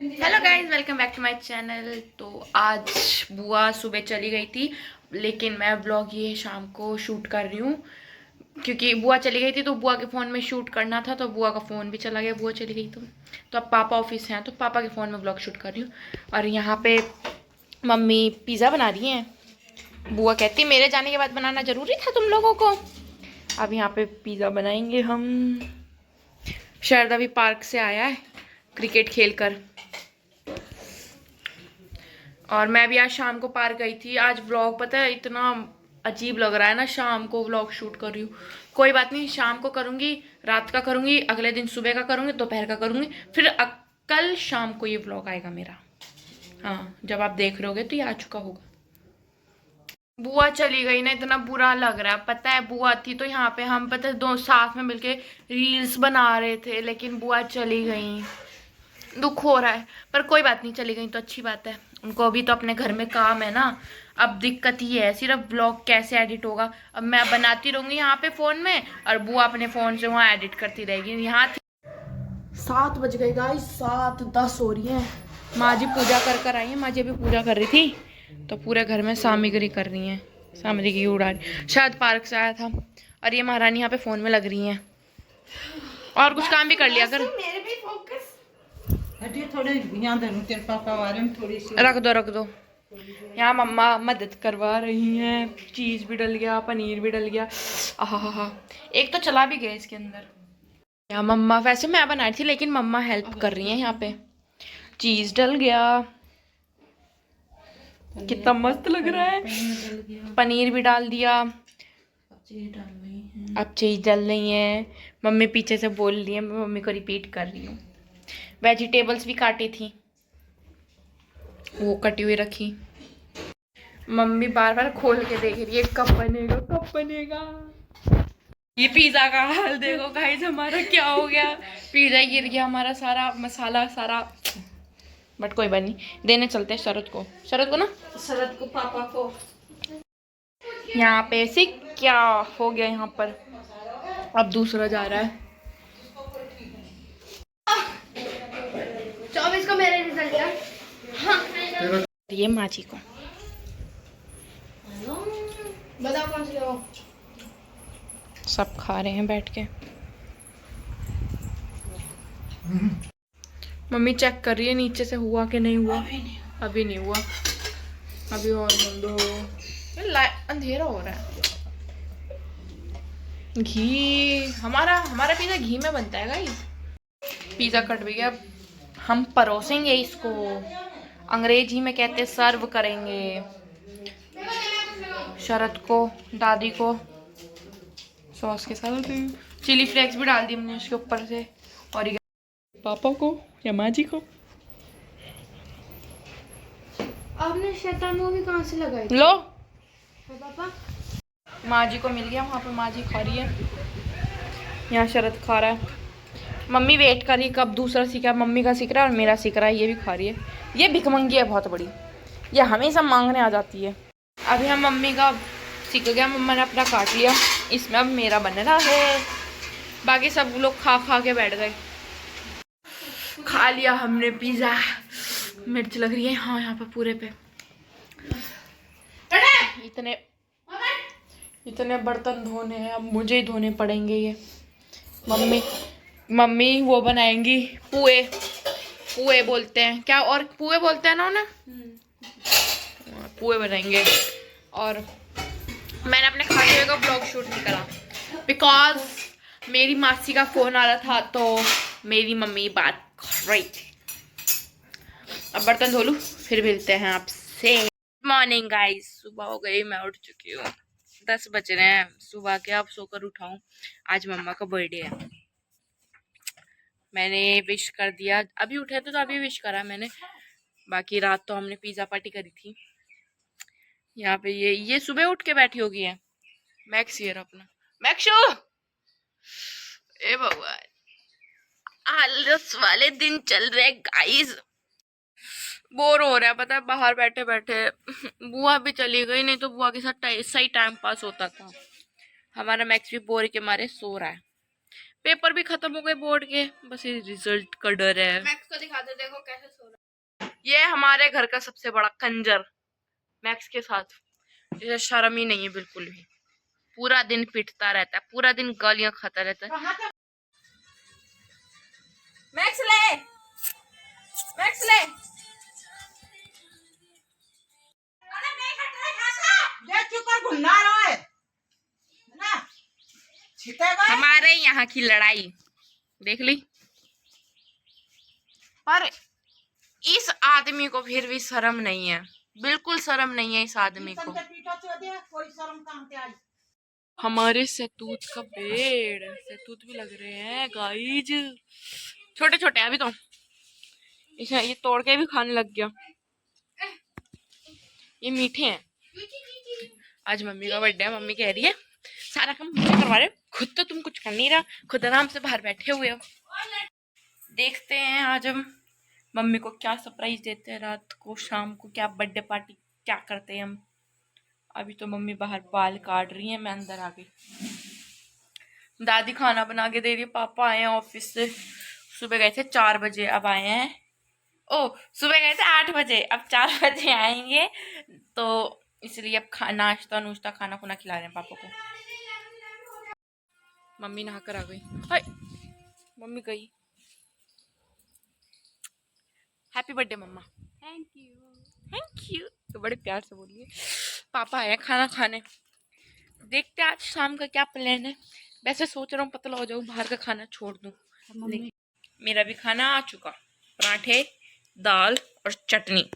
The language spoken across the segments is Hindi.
Hello guys, welcome back to my channel. तो आज बुआ सुबह चली गई थी, लेकिन मैं व्लॉग ये शाम को शूट कर रही हूँ क्योंकि बुआ चली गई थी तो बुआ के फ़ोन में शूट करना था। तो बुआ का फ़ोन भी चला गया, बुआ चली गई तो अब पापा ऑफिस हैं तो पापा के फ़ोन में व्लॉग शूट कर रही हूँ। और यहाँ पे मम्मी पिज़्ज़ा बना रही हैं। बुआ कहती मेरे जाने के बाद बनाना ज़रूरी था तुम लोगों को। अब यहाँ पे पिज़्ज़ा बनाएंगे हम। शायद अभी पार्क से आया है क्रिकेट खेल कर, और मैं भी आज शाम को पार्क गई थी। आज व्लॉग पता है इतना अजीब लग रहा है ना, शाम को व्लॉग शूट कर रही हूँ। कोई बात नहीं, शाम को करूँगी, रात का करूँगी, अगले दिन सुबह का करूँगी, दोपहर का करूँगी, फिर कल शाम को ये व्लॉग आएगा मेरा। हाँ, जब आप देख रहे होगे तो ये आ चुका होगा। बुआ चली गई ना, इतना बुरा लग रहा है। पता है बुआ थी तो यहाँ पे हम पता है दो साथ में मिलके रील्स बना रहे थे, लेकिन बुआ चली गई, दुख हो रहा है। पर कोई बात नहीं, चली गई तो अच्छी बात है, उनको अभी तो अपने घर में काम है ना। अब दिक्कत ही है सिर्फ ब्लॉग कैसे एडिट होगा। अब मैं बनाती रहूंगी यहाँ पे फोन में और बुआ अपने फोन से वहाँ एडिट करती रहेगी। यहाँ 7 बज गए गाइस, 7:10 हो रही है। माँ जी पूजा कर आई है, माँ जी अभी पूजा कर रही थी तो पूरे घर में सामग्री कर रही हैं, सामग्री उड़ा रही। शायद पार्क से आया था। और ये महारानी यहाँ पे फोन में लग रही हैं, और कुछ काम भी कर लिया कर। थोड़े यहाँ तेरे पापा बारे में थोड़ी सी रख दो। यहाँ मम्मा मदद करवा रही हैं, चीज़ भी डल गया, पनीर भी डल गया। आहा, एक तो चला भी गया इसके अंदर। यहाँ मम्मा, वैसे मैं बना रही थी लेकिन मम्मा हेल्प कर रही हैं। यहाँ पे चीज़ डल गया, कितना मस्त लग रहा है। पनीर भी डाल दिया, अब चीज़ डल रही है। मम्मी पीछे से बोल रही है, मैं मम्मी को रिपीट कर रही हूँ। वेजिटेबल्स भी काटी थी, वो कटी हुई रखी। मम्मी बार बार खोल के देख रही है, कब बनेगा कब बनेगा। ये पिज्जा का हाल देखो गाइस, हमारा क्या हो गया। पिज्जा गिर गया हमारा, सारा मसाला सारा। बट कोई बात नहीं, देने चलते हैं शरद को ना, शरद को पापा को। यहाँ पे से क्या हो गया यहाँ पर। अब दूसरा जा रहा है। 24 को मेरे रिजल्ट है। हाँ, ये माँ जी को बताओ कौन सी हो। सब खा रहे हैं बैठ के। मम्मी चेक कर रही है नीचे से हुआ कि नहीं हुआ। अभी नहीं हुआ, अभी और दो। अंधेरा हो रहा है। घी हमारा पिज्जा घी में बनता है गाइस। पिज्जा कट भी गया, हम परोसेंगे इसको। अंग्रेजी में कहते हैं सर्व करेंगे। शरद को, दादी को सॉस के साथ चिली फ्लेक्स भी डाल दी हमने उसके ऊपर से। और पापा को या माँ जी को। आपने शैतान मूवी कहाँ से लगाई लो, पापा? माँ जी को मिल गया, वहाँ पे माँ जी खा रही है, यहाँ शरद खा रहा है। मम्मी वेट कर रही है कब दूसरा सीखा। मम्मी का सीख रहा है और मेरा सीख रहा है, ये भी खा रही है। ये भिखमंगी है बहुत बड़ी, ये हमेशा मांगने आ जाती है। अभी हम मम्मी का सीख गया, मम्मा ने अपना काट लिया, इसमें अब मेरा बन रहा है। बाकी सब लोग खा खा के बैठ गए। खा लिया हमने पिज़्ज़ा। मिर्च लग रही है हाँ यहाँ पे पूरे पे। इतने बर्तन धोने हैं, अब मुझे ही धोने पड़ेंगे ये। मम्मी वो बनाएंगी पुए बोलते हैं क्या, और पुए बोलते हैं ना उन्हें। पुए बनाएंगे। और मैंने अपने खाते हुए का ब्लॉग शूट नहीं करा बिकॉज मेरी मासी का फोन आ रहा था, तो मेरी मम्मी बात कर रही थी। अब बर्तन धो लूँ फिर मिलते हैं आपसे। गुड मॉर्निंग गाइस, सुबह हो गई, मैं उठ चुकी हूँ। 10 बज रहे हैं सुबह के। अब सोकर उठाऊं, आज मम्मा का बर्थडे है। मैंने विश कर दिया, अभी उठे तो अभी विश करा मैंने। बाकी रात तो हमने पिज्जा पार्टी करी थी। यहाँ पे ये सुबह उठ के बैठी होगी है मैक्स ईयर अपना। मैक्सो ए भगवान, आलस वाले दिन चल रहे गाइस। बोर हो रहा है पता है बाहर बैठे बैठे। बुआ भी चली गई, नहीं तो बुआ के साथ सही टाइम पास होता था। हमारा मैक्स भी बोर के मारे सो रहा है। पेपर भी खत्म हो गए बोर्ड के, बस ये रिजल्ट का डर है। मैक्स को दिखा दो, देखो कैसे सो रहा ये हमारे घर का सबसे बड़ा कंजर मैक्स के साथ, इसे शर्म ही नहीं है बिल्कुल भी। पूरा दिन पिटता रहता है, पूरा दिन गालियां खाता रहता है। मैक्स ले, मैक्स ले। हमारे यहाँ की लड़ाई देख ली, पर इस आदमी को फिर भी शर्म नहीं है, बिल्कुल शर्म नहीं है इस आदमी को। हमारे सहतूत का पेड़, सहतूत भी लग रहे हैं गाइज, छोटे छोटे अभी तो। इसे ये तोड़ के भी खाने लग गया। ये मीठे हैं। आज मम्मी का बर्थडे है, मम्मी कह रही है सारा काम मुझे करवा रहे हो, खुद तो तुम कुछ कर नहीं रहा, खुद आराम से बाहर बैठे हुए हो। देखते हैं आज हम मम्मी को क्या सरप्राइज देते हैं, रात को शाम को क्या बर्थडे पार्टी क्या करते हैं हम। अभी तो मम्मी बाहर बाल काट रही है, मैं अंदर आ गई। दादी खाना बना के दे रही है, पापा आए हैं ऑफिस से, सुबह गए थे 4 बजे, अब आए हैं, ओ सुबह गए थे 8 बजे, अब 4 बजे आएंगे, तो इसलिए अब नाश्ता नुश्ता खाना खुना खिला रहे हैं पापा को। मम्मी नहा कर आ गई, हाय मम्मी गई। Happy birthday mamma. Thank you. Thank you, तो बड़े प्यार से बोलिए। पापा आए खाना खाने, देखते हैं आज शाम का क्या प्लान है। वैसे सोच रहा हूँ पतला हो जाऊँ, बाहर का खाना छोड़ दूँ। मेरा भी खाना आ चुका, पराठे दाल और चटनी।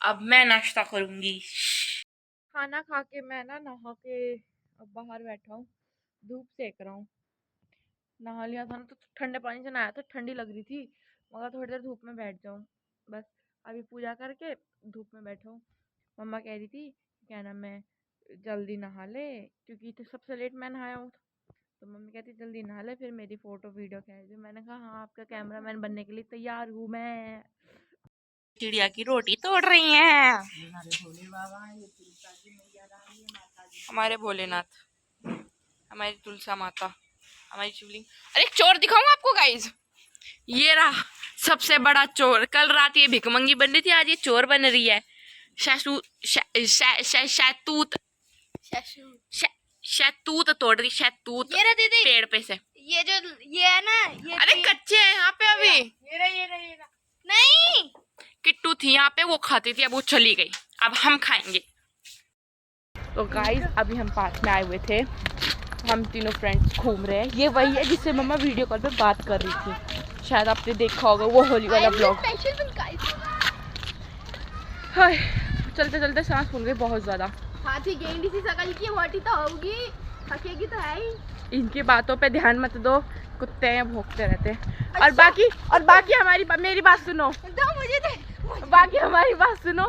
अब मैं नाश्ता करूंगी। खाना खा के मैं ना नहा के अब बाहर बैठा हूँ, धूप सेक रहा हूँ। नहा लिया था ना तो ठंडे पानी से नहाया था, ठंडी लग रही थी, मगर थोड़ी देर धूप में बैठ जाऊँ बस। अभी पूजा करके धूप में बैठा हूँ। मम्मा कह रही थी क्या नाम है जल्दी नहा ले, क्योंकि तो सबसे लेट मैं नहाया हूँ, तो मम्मी कहती जल्दी नहा ले फिर मेरी फोटो वीडियो खींच दे। मैंने कहा हाँ आपका कैमरामैन बनने के लिए तैयार हूँ मैं। चिड़िया की रोटी तोड़ रही हैं हमारे भोलेनाथ, हमारी तुलसा माता, हमारी शिवलिंग। अरे चोर दिखाऊं आपको गाइज, ये रहा सबसे बड़ा चोर। कल रात ये भिकमंगी बन रही थी, आज ये चोर बन रही है। शैतूत शैतूत तोड़ रही, शैतूत ये रहा दीदी, पेड़ पे से। ये जो ये है ना, ये अरे कच्चे हैं यहाँ पे अभी। ये रहा नहीं। किट्टू थी यहाँ पे, वो खाती थी, अब वो चली गई, अब हम खाएंगे। तो गाइस अभी हम पार्क में आए हुए थे, हम तीनों फ्रेंड्स घूम रहे हैं। ये वही है जिससे मम्मा वीडियो कॉल पे बात कर रही थी, शायद आपने देखा होगा वो होली वाला ब्लॉग। हाय चलते चलते सांस फूल गई बहुत ज्यादा। हाथी गेंडी सी शकल की मोटी तो होगी, थकेगी तो है ही। इनकी बातों पे ध्यान मत दो, कुत्ते हैं भौंकते रहते हैं। और बाकी हमारी मेरी बात सुनो, बाकी हमारी बात सुनो।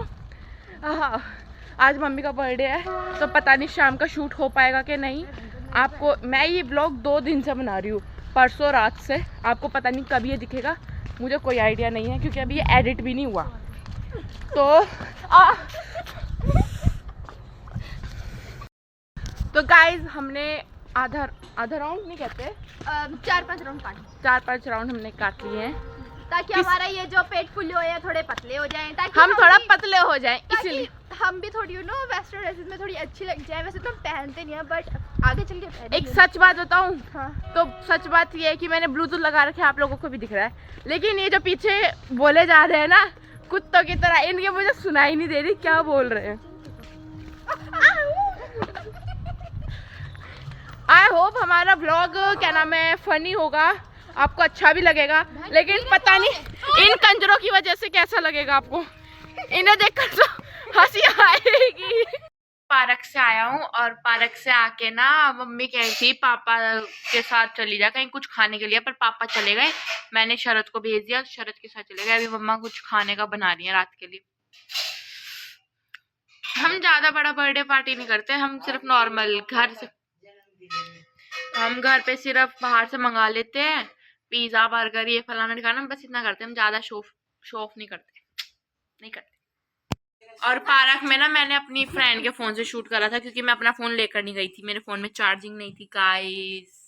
आज मम्मी का बर्थडे है, तो पता नहीं शाम का शूट हो पाएगा कि नहीं। आपको मैं ये ब्लॉग 2 दिन से बना रही हूँ, परसों रात से। आपको पता नहीं कब ये दिखेगा, मुझे कोई आइडिया नहीं है, क्योंकि अभी ये एडिट भी नहीं हुआ। तो गाइज हमने आधा राउंड नहीं कहते, 4-5 राउंड काट, 4-5 राउंड हमने काट लिए हैं, ताकि हमारा ये जो पेट फुले हो या थोड़े पतले हो जाएं, ताकि हम थोड़ा पतले हो जाएं, इसलिए इसलिए हम भी थोड़ी वेस्टर्न ड्रेसेस में थोड़ी अच्छी लग जाए। वैसे तो हम पहनते नहीं है, बट आगे चल के पहनेंगे। एक सच बात बताऊं, हाँ। तो सच बात ये है कि मैंने ब्लूटूथ लगा रखे, आप लोगों को भी दिख रहा है, लेकिन ये जो पीछे बोले जा रहे हैं ना कुत्तों की तरह, इनके मुझे सुनाई नहीं दे रही क्या बोल रहे हैं। आई होप हमारा ब्लॉग क्या नाम है फनी होगा, आपको अच्छा भी लगेगा, लेकिन पता नहीं इन कंजरों की वजह से कैसा लगेगा आपको, इन्हें देखकर तो हंसी आएगी। पार्क से आया हूँ, और पार्क से आके ना मम्मी कह रही थी पापा के साथ चली जा कहीं कुछ खाने के लिए, पर पापा चले गए। मैंने शरद को भेज दिया, शरद के साथ चले गए। अभी मम्मा कुछ खाने का बना रही है रात के लिए। हम ज्यादा बड़ा बर्थडे पार्टी नहीं करते, हम सिर्फ नॉर्मल हम घर पे सिर्फ बाहर से मंगा लेते हैं, पिज्जा बर्गर ये फलाना ठिकाना, बस इतना करते हैं। हम ज्यादा शो ऑफ नहीं करते। और पार्क में ना मैंने अपनी फ्रेंड के फोन से शूट करा था, क्योंकि मैं अपना फोन लेकर नहीं गई थी, मेरे फोन में चार्जिंग नहीं थी गाइस।